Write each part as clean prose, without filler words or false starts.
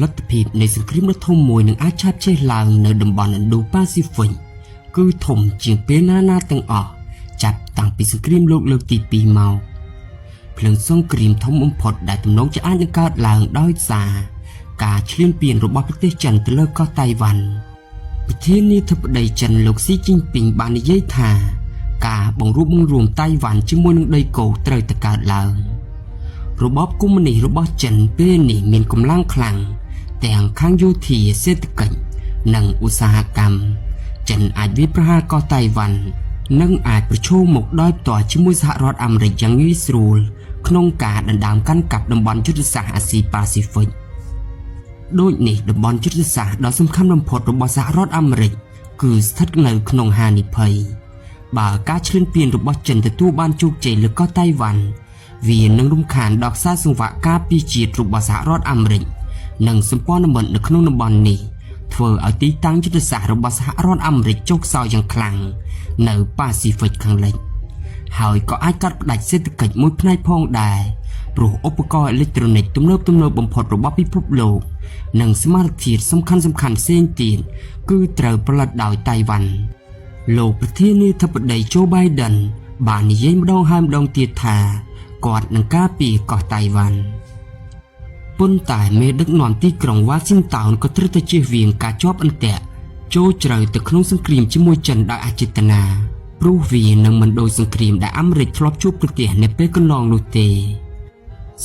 លទ្ធភាពនៃសង្គ្រាមដ៏ធំមួយនឹងអាចឆាបឆេះឡើងនៅតំបន់ Indo-Pacific គឺធំជាងពេលណាទាំងអស់ចាប់តាំងពីសង្គ្រាមលោកលើកទី2មកភ្លើងសង្គ្រាមធំបំផុតដែលទំនងជាអាចនឹងកើតឡើងដោយសារការឈ្លានពានរបស់ប្រទេសចិនទៅលើកោះតៃវ៉ាន់ប្រធានាធិបតីចិនលោកស៊ីជីនពីងបាននិយាយថាការបង្រួបបង្រួមតៃវ៉ាន់ជាមួយនឹងដីគោកត្រូវតែកើតឡើងរបបកុម្មុយនីសរបស់ចិនពេលនេះមានកម្លាំងខ្លាំងទាំងខាងយោធាសេដ្ឋកិច្ចនិងឧស្សាហកម្មចិនអាចវាយប្រហារកោះតៃវ៉ាន់និងអាចប្រឈមមុខដោយផ្ទាល់ជាមួយសហរដ្ឋអាមេរិកយ៉ាងងាយស្រួលក្នុងការដណ្ដើមកាន់កាប់តំបន់យុទ្ធសាស្ត្រអាស៊ីប៉ាស៊ីហ្វិកដូចនេះតំបន់យុទ្ធសាស្ត្រដ៏សំខាន់បំផុតរបស់សហរដ្ឋអាមេរិកគឺស្ថិតនៅក្នុងហានិភ័យបើការឈ្លានពានរបស់ចិនទទួលបានជោគជ័យលើកោះតៃវ៉ាន់វានឹងរំខានដល់ខ្សែសង្វាក់ការពារជាតិរបស់សហរដ្ឋអាមេរិកនិងសម្ព័ន្ធមិត្តនៅក្នុងតំបន់នេះធ្វើឲ្យទីតាំងយុទ្ធសាស្ត្ររបស់សហរដ្ឋអាមេរិកចុះខ្សោយយ៉ាងខ្លាំងនៅប៉ាស៊ីហ្វិកខាងលិចហើយក៏អាចកាត់ផ្តាច់សេដ្ឋកិច្ចមួយផ្នែកផងដែរព្រោះឧបករណ៍អេឡិចត្រូនិកទំនើបបំផុតរបស់ពិភពលោកនិងសមាសធាតុសំខាន់ផ្សេងទៀតគឺត្រូវផលិតដោយតៃវ៉ាន់លោកប្រធានាធិបតីโจ Biden បាននិយាយម្ដងហើយម្ដងទៀតថាគាត់នឹងការពារកោះតៃវ៉ាន់ប៉ុន្តែមេដឹកនាំទីក្រុង Washington ក៏ត្រូវតែជៀសវាងការជាប់អន្ទាក់ចូលជ្រៅទៅក្នុងសង្គ្រាមជាមួយចិនដោយអចេតនាព្រោះវានឹងមិនដូចសង្គ្រាមដែលអាមេរិកធ្លាប់ជួបប្រទះនៅពេលកន្លងនោះទេ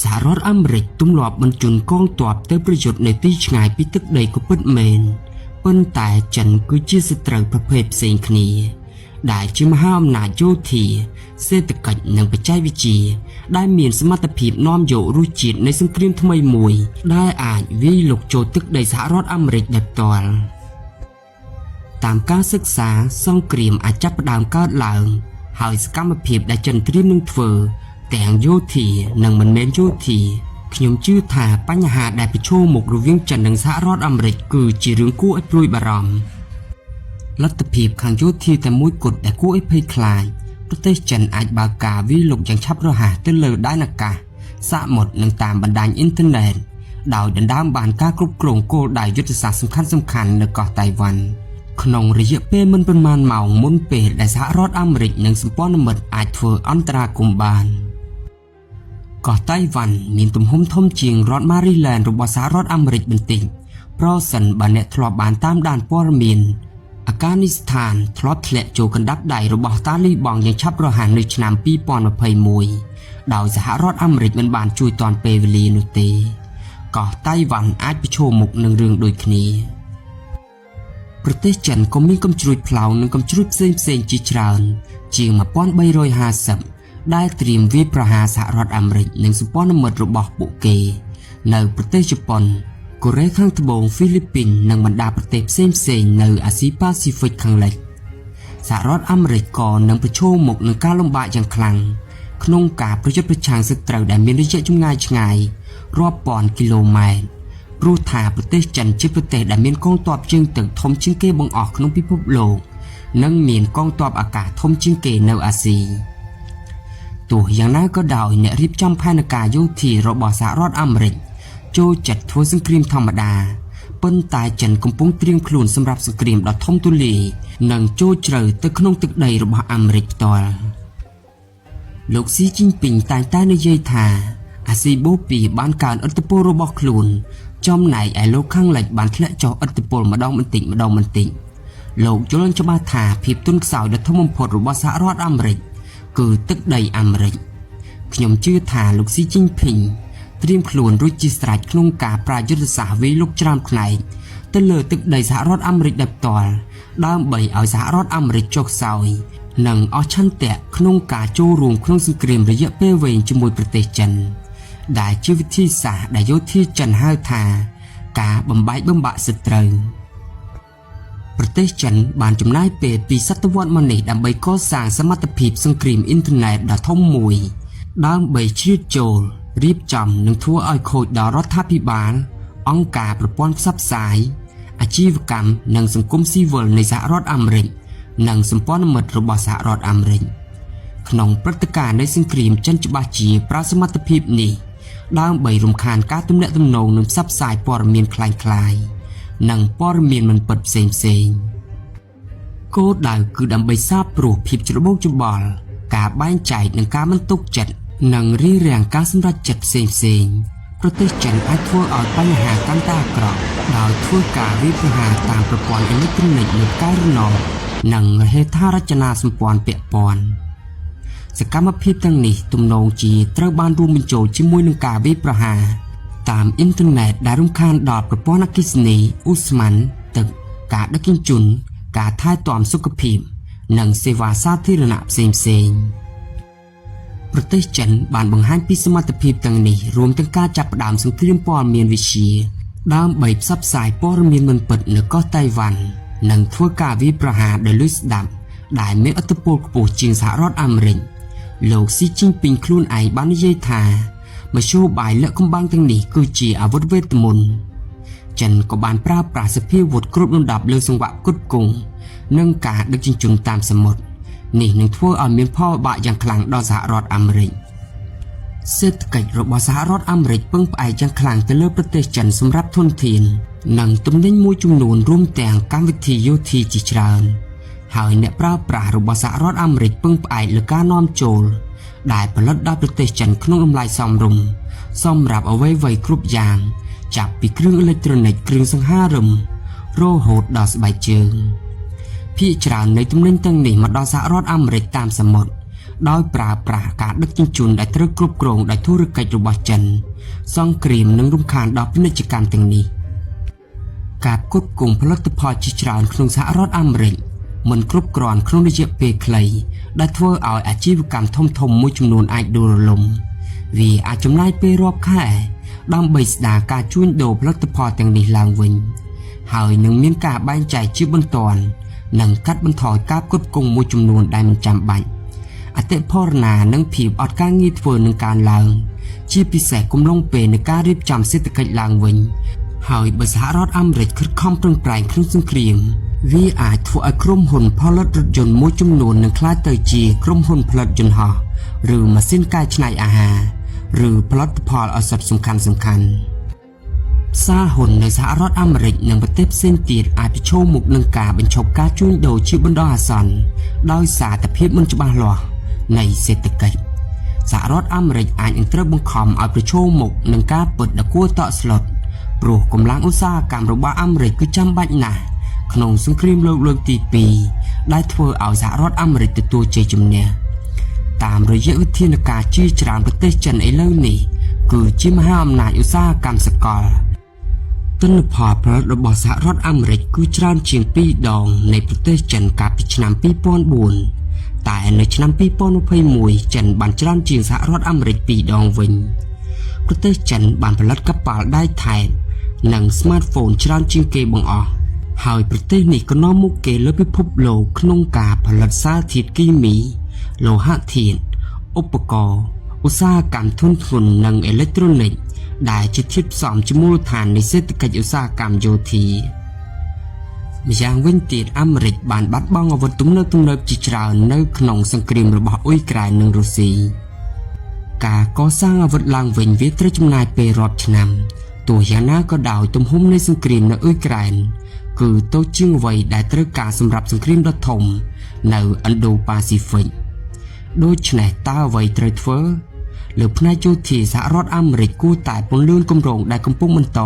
សហរដ្ឋអាមេរិកទម្លាប់បញ្ជូនកងទ័ពទៅប្រយុទ្ធនៅទីឆ្ងាយពីទឹកដីក៏ពិតមែនប៉ុន្តែចិនគឺជាសត្រូវប្រភេទផ្សេងគ្នាដែលជាមហាអំណាចយោធាសេដ្ឋកិច្ចនិងបច្ចេកវិទ្យាដែលមានសមត្ថភាពនាំយករសជាតិនៃសង្គ្រាមថ្មីមួយដែលអាចវាយលុកចូលទឹកដីសហរដ្ឋអាមេរិកដោយផ្ទាល់តាមការសិក្សាសង្គ្រាមអាចចាប់ផ្ដើមកើតឡើងហើយសកម្មភាពដែលចិនត្រៀមនឹងធ្វើទាំងយោធានិងមិនមែនយោធាខ្ញុំជឿថាបញ្ហាដែលប្រឈមមុខរវាងចិននិងសហរដ្ឋអាមេរិកគឺជារឿងគួរឲ្យព្រួយបារម្ភលទ្ធភាពខាងយោធាតែមួយគត់ដែលគួរឲ្យភ័យខ្លាចប្រទេសចិនអាចបើកការវាយលុកយ៉ាងឆាប់រហ័សទៅលើដែនអាកាសសមុទ្រនិងតាមបណ្ដាញអ៊ីនធឺណិតដោយដណ្ដើមបានការគ្រប់គ្រងគោលដៅយុទ្ធសាស្ត្រសំខាន់នៅកោះតៃវ៉ាន់ក្នុងរយៈពេលមិនប៉ុន្មានម៉ោងមុនពេលដែលសហរដ្ឋអាមេរិកនិងសម្ព័ន្ធមិត្តអាចធ្វើអន្តរាគមន៍បានកោះតៃវ៉ាន់មានទំហំធំជាងរដ្ឋ Maryland របស់សហរដ្ឋអាមេរិកបន្តិចប្រសិនបើអ្នកធ្លាប់បានតាមដានព័ត៌មានអាហ្គានីស្ថានធ្លាប់ធ្លាក់ចូលកណ្ដាប់ដៃរបស់តាលីបង់យ៉ាងឆាប់រហ័សនៅឆ្នាំ2021ដោយសហរដ្ឋអាមេរិកមិនបានជួយទាន់ពេលវេលានោះទេកោះតៃវ៉ាន់អាចប្រឈមមុខនឹងរឿងដូចគ្នាប្រទេសចិនក៏មានកំជ្រួចផ្លោងនិងកំជ្រួចផ្សេងជាច្រើនជាង1350ដែលត្រៀមវាយប្រហារសហរដ្ឋអាមេរិកនិងសម្ព័ន្ធមិត្តរបស់ពួកគេនៅប្រទេសជប៉ុនកូរ៉េខាងត្បូងហ្វីលីពីននិងបណ្ដាប្រទេសផ្សេងនៅអាស៊ីប៉ាស៊ីហ្វិកខាងលិចសហរដ្ឋអាមេរិកក៏នឹងប្រឈមមុខនឹងការលំបាកយ៉ាងខ្លាំងក្នុងការប្រយុទ្ធប្រឆាំងសត្រូវដែលមានរយៈចម្ងាយឆ្ងាយរាប់ពាន់គីឡូម៉ែត្រព្រោះថាប្រទេសចិនជាប្រទេសដែលមានកងទ័ពជើងទឹកធំជាងគេបង្អស់ក្នុងពិភពលោកនិងមានកងទ័ពអាកាសធំជាងគេនៅអាស៊ីទោះយ៉ាងណាក៏ដោយអ្នករៀបចំផែនការយោធារបស់សហរដ្ឋអាមេរិកចូលចិត្តធ្វើសង្គ្រាមធម្មតាប៉ុន្តែចិនកំពុងត្រៀមខ្លួនសម្រាប់សង្គ្រាមដ៏ធំទូលាយនិងចូលជ្រៅទៅក្នុងទឹកដីរបស់អាមេរិកផ្ទាល់លោកស៊ីជីនពីងតែនិយាយថាអាស៊ីបូព៌ាបានកើនឥទ្ធិពលរបស់ខ្លួនចំណែកឯលោកខាងលិចបានធ្លាក់ចុះឥទ្ធិពលម្ដងបន្តិចលោកយល់ច្បាស់ថាភាពទន់ខ្សោយដ៏ធំបំផុតរបស់សហរដ្ឋអាមេរិកគឺទឹកដីអាមេរិកខ្ញុំជឿថាលោកស៊ីជីនពីងត្រៀមខ្លួនរួចជាស្រេចក្នុងការប្រាយុទ្ធសាស្ត្រវាយលុកច្រើនផ្នែកទៅលើទឹកដីសហរដ្ឋអាមេរិកដោយផ្ទាល់ដើម្បីឲ្យសហរដ្ឋអាមេរិកចុះខ្សោយនិងអស់ឆន្ទៈក្នុងការចូលរួមក្នុងសង្គ្រាមរយៈពេលវែងជាមួយប្រទេសចិនដែលជាវិធីសាស្ត្រដែលយោធាចិនហៅថាការបំបែកបំបាក់សត្រូវប្រទេសចិនបានចំណាយពេលពីសតវត្សរ៍មកនេះដើម្បីកសាងសមត្ថភាពសង្គ្រាមអ៊ីនធឺណិតដ៏ធំមួយដើម្បីជ្រៀតចូលរៀបចំនិងធ្វើឲ្យខូចដល់រដ្ឋាភិបាលអង្គការប្រព័ន្ធផ្សព្វផ្សាយអាជីវកម្មនិងសង្គមស៊ីវិលនៃសហរដ្ឋអាមេរិកនិងសម្ព័ន្ធមិត្តរបស់សហរដ្ឋអាមេរិកក្នុងព្រឹត្តិការណ៍នៃសង្គ្រាមចិនច្បាស់ជាប្រើសមត្ថភាពនេះ ដើម្បីរំខានការទំនាក់ទំនងនិងផ្សព្វផ្សាយព័ត៌មានคล้ายៗនិងព័ត៌មានមិនពិតផ្សេងៗគោលដៅគឺដើម្បីសាបព្រោះភាពច្របូកច្របល់ការបែងចែកនិងការមិនទុកចិត្តនិងរារាំងការសម្រេចចិត្តផ្សេងៗប្រទេសចិនអាចធ្វើឲ្យបញ្ហាកាន់តែអាក្រក់ដោយធ្វើការវាយប្រហារតាមប្រព័ន្ធអេឡិចត្រូនិកលើការរំលងនិងហេដ្ឋារចនាសម្ព័ន្ធពាក់ព័ន្ធសកម្មភាពទាំងនេះទំនងជាត្រូវបានរួមបញ្ចូលជាមួយនឹងការវាយប្រហារតាមអ៊ីនធឺណិតដែលរំខានដល់ប្រព័ន្ធអគ្គិសនីឧស្ម័នទឹកការដឹកជញ្ជូនការថែទាំសុខភាពនិងសេវាសាធារណៈផ្សេងៗប្រទេសចិនបានបង្ហាញពីសមត្ថភាពទាំងនេះរួមទាំងការចាប់ផ្ដើមសង្គ្រាមព័ត៌មានវិទ្យាដើម្បីផ្សព្វផ្សាយព័ត៌មានមិនពិតនៅកោះតៃវ៉ាន់និងធ្វើការវាយប្រហារដោយលួចស្ដាប់ដែលមានឥទ្ធិពលខ្ពស់ជាងសហរដ្ឋអាមេរិកលោកស៊ីជីនពីងខ្លួនឯងបាននិយាយថាមធ្យោបាយលាក់កំបាំងទាំងនេះគឺជាអាវុធវេទមន្តចិនក៏បានប្រើប្រាស់សភាវុធគ្រប់លំដាប់លើសង្វាក់ផ្គត់ផ្គង់និងការដឹកជញ្ជូនតាមសមុទ្រនេះនឹងធ្វើឲ្យមានផលវិបាកយ៉ាងខ្លាំងដល់សហរដ្ឋអាមេរិកសេដ្ឋកិច្ចរបស់សហរដ្ឋអាមេរិកពឹងផ្អែកយ៉ាងខ្លាំងទៅលើប្រទេសចិនសម្រាប់ធនធាននិងទំនិញមួយចំនួនរួមទាំងកម្មវិធីយោធាជាច្រើនហើយអ្នកប្រើប្រាស់របស់សហរដ្ឋអាមេរិកពឹងផ្អែកលើការនាំចូលដែលផលិតដោយប្រទេសចិនក្នុងតម្លៃសមរម្យសម្រាប់អ្វីៗគ្រប់យ៉ាងចាប់ពីគ្រឿងអេឡិចត្រូនិកគ្រឿងសង្ហារិមរហូតដល់ស្បែកជើងភាគច្រើននៃទំនិញទាំងនេះមកដល់សហរដ្ឋអាមេរិកតាមសមុទ្រដោយប្រើប្រាស់ការដឹកជញ្ជូនដែលត្រូវគ្រប់គ្រងដោយធុរកិច្ចរបស់ចិនសង្គ្រាមនិងរំខានដល់ពាណិជ្ជកម្មទាំងនេះការផ្គត់ផ្គង់ផលិតផលជាច្រើនក្នុងសហរដ្ឋអាមេរិកមិនគ្រប់គ្រាន់ក្នុងរយៈពេលខ្លីដែលធ្វើឲ្យអាជីវកម្មធំៗមួយចំនួនអាចដួលរលំវាអាចចំណាយពេលរាប់ខែដើម្បីស្ដារការជួញដូរផលិតផលទាំងនេះឡើងវិញហើយនឹងមានការបែងចែកជាបន្ទាន់និងកាត់បន្ថយការផ្គត់ផ្គង់មួយចំនួនដែលមិនចាំបាច់អតិផរណានិងភាពអត់ការងារធ្វើនឹងកើនឡើងជាពិសេសកំឡុងពេលនៃការរៀបចំសេដ្ឋកិច្ចឡើងវិញហើយបើសហរដ្ឋអាមេរិកខិតខំប្រឹងប្រែងក្នុងសង្គ្រាមវាអាចធ្វើឲ្យក្រុមហ៊ុនផលិតរថយន្តមួយចំនួននឹងក្លាយទៅជាក្រុមហ៊ុនផលិតយន្តហោះឬម៉ាស៊ីនកែច្នៃអាហារឬផលិតផលឱសថសំខាន់ផ្សារហ៊ុននៅសហរដ្ឋអាមេរិកនិងប្រទេសផ្សេងទៀតអាចប្រឈមមុខនឹងការបញ្ឈប់ការជួញដូរជាបណ្ដោះអាសន្នដោយសារតែភាពមិនច្បាស់លាស់នៃសេដ្ឋកិច្ចសហរដ្ឋអាមេរិកអាចនឹងត្រូវបង្ខំឲ្យប្រឈមមុខនឹងការពិតដ៏គួរតក់ស្លុតព្រោះកម្លាំងឧស្សាហកម្មរបស់អាមេរិកគឺចាំបាច់ណាស់ក្នុងសង្គ្រាមលោកលើកទី2ដែលធ្វើឲ្យសហរដ្ឋអាមេរិកទទួលជ័យជំនះតាមរយៈវិធានការជាច្រើនប្រទេសចិនឥឡូវនេះគឺជាមហាអំណាចឧស្សាហកម្មសកលទិន្នផលផលិតរបស់សហរដ្ឋអាមេរិកគឺច្រើនជាង2ដងនៃប្រទេសចិនកាលពីឆ្នាំ2004តែនៅឆ្នាំ2021ចិនបានច្រើនជាងសហរដ្ឋអាមេរិក2ដងវិញប្រទេសចិនបានផលិតកប៉ាល់ដែកថែបនិង smartphone ច្រើនជាងគេបង្អស់ហើយប្រទេសនេះក៏នាំមុខគេលើពិភពលោកក្នុងការផលិតសារធាតុគីមីលោហៈធាតុឧបករណ៍ឧស្សាហកម្មធុនធ្ងន់និងអេឡិចត្រូនិកដែលជាធាតុផ្សំជាមូលដ្ឋាននៃសេដ្ឋកិច្ចឧស្សាហកម្មយោធាម្យ៉ាងវិញទៀតអាមេរិកបានបាត់បង់អាវុធទំនើបជាច្រើននៅក្នុងសង្គ្រាមរបស់អ៊ុយក្រែននិងរុស្ស៊ីការកសាងអាវុធឡើងវិញវាត្រូវចំណាយពេលរាប់ឆ្នាំទោះយ៉ាងណាក៏ដោយទំហំនៃសង្គ្រាមនៅអ៊ុយក្រែនគឺតូចជាងអ្វីដែលត្រូវការសម្រាប់សង្គ្រាមដ៏ធំនៅឥណ្ឌូប៉ាស៊ីហ្វិកដូច្នេះតើអ្វីត្រូវធ្វើលើផ្នែកយោធាសហរដ្ឋអាមេរិកគួរតែពន្លឿនគម្រោងដែលកំពុងបន្ត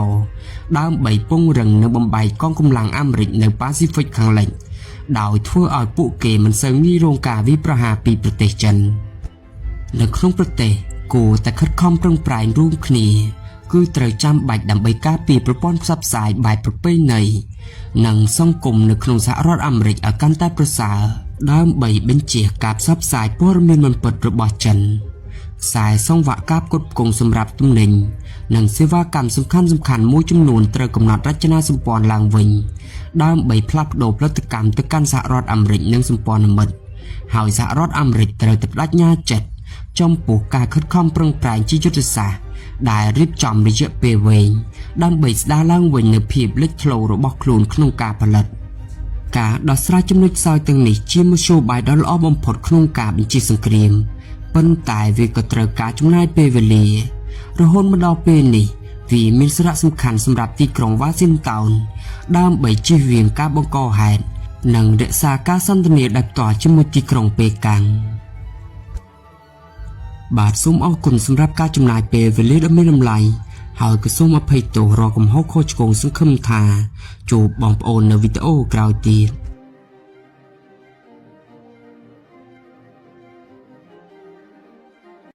ដើម្បីពង្រឹងនិងបំបែកកងកម្លាំងអាមេរិកនៅប៉ាស៊ីហ្វិកខាងលិចដោយធ្វើឲ្យពួកគេមិនសូវងាយរងការវាយប្រហារពីប្រទេសចិននៅក្នុងប្រទេសគួរតែខិតខំប្រឹងប្រែងរួមគ្នាគឺត្រូវចាំបាច់ដើម្បីការពារប្រព័ន្ធផ្សព្វផ្សាយបែបប្រពៃណីនិងសង្គមនៅក្នុងសហរដ្ឋអាមេរិកឲ្យកាន់តែប្រសើរដើម្បីបញ្ជៀសការផ្សព្វផ្សាយព័ត៌មានមិនពិតរបស់ចិនខ្សែសង្វាក់ការផ្គត់ផ្គង់សម្រាប់ទំនិញនិងសេវាកម្មសំខាន់មួយចំនួនត្រូវកំណត់រចនាសម្ព័ន្ធឡើងវិញដើម្បីផ្លាស់ប្ដូរផលិតកម្មទៅកាន់សហរដ្ឋអាមេរិកនិងសម្ព័ន្ធមិត្តហើយសហរដ្ឋអាមេរិកត្រូវតែបដិញ្ញាចិត្តចំពោះការខិតខំប្រឹងប្រែងជាយុទ្ធសាស្ត្រដែលរៀបចំរយៈពេលវែងដើម្បីស្ដារឡើងវិញនូវភាពលេចធ្លោរបស់ខ្លួនក្នុងការផលិតការដោះស្រាយចំណុចខ្សោយទាំងនេះជាមធ្យោបាយដ៏ល្អបំផុតក្នុងការបញ្ជៀសសង្គ្រាមប៉ុន្តែវាក៏ត្រូវការចំណាយពេលវេលា រហូតមកដល់ពេលនេះវាមានសារៈសំខាន់សម្រាប់ទីក្រុង Washington ដើម្បីជៀសវាងការបង្កហេតុនិងរក្សាការសន្ទនាដោយផ្ទាល់ជាមួយទីក្រុងប៉េកាំងបាទសូមអរគុណសម្រាប់ការចំណាយពេលវេលាដ៏មានតម្លៃហើយក៏សូមអភ័យទោសរាល់កំហុសខុសឆ្គងសង្ឃឹមថាជួបបងប្អូននៅវីដេអូក្រោយទៀត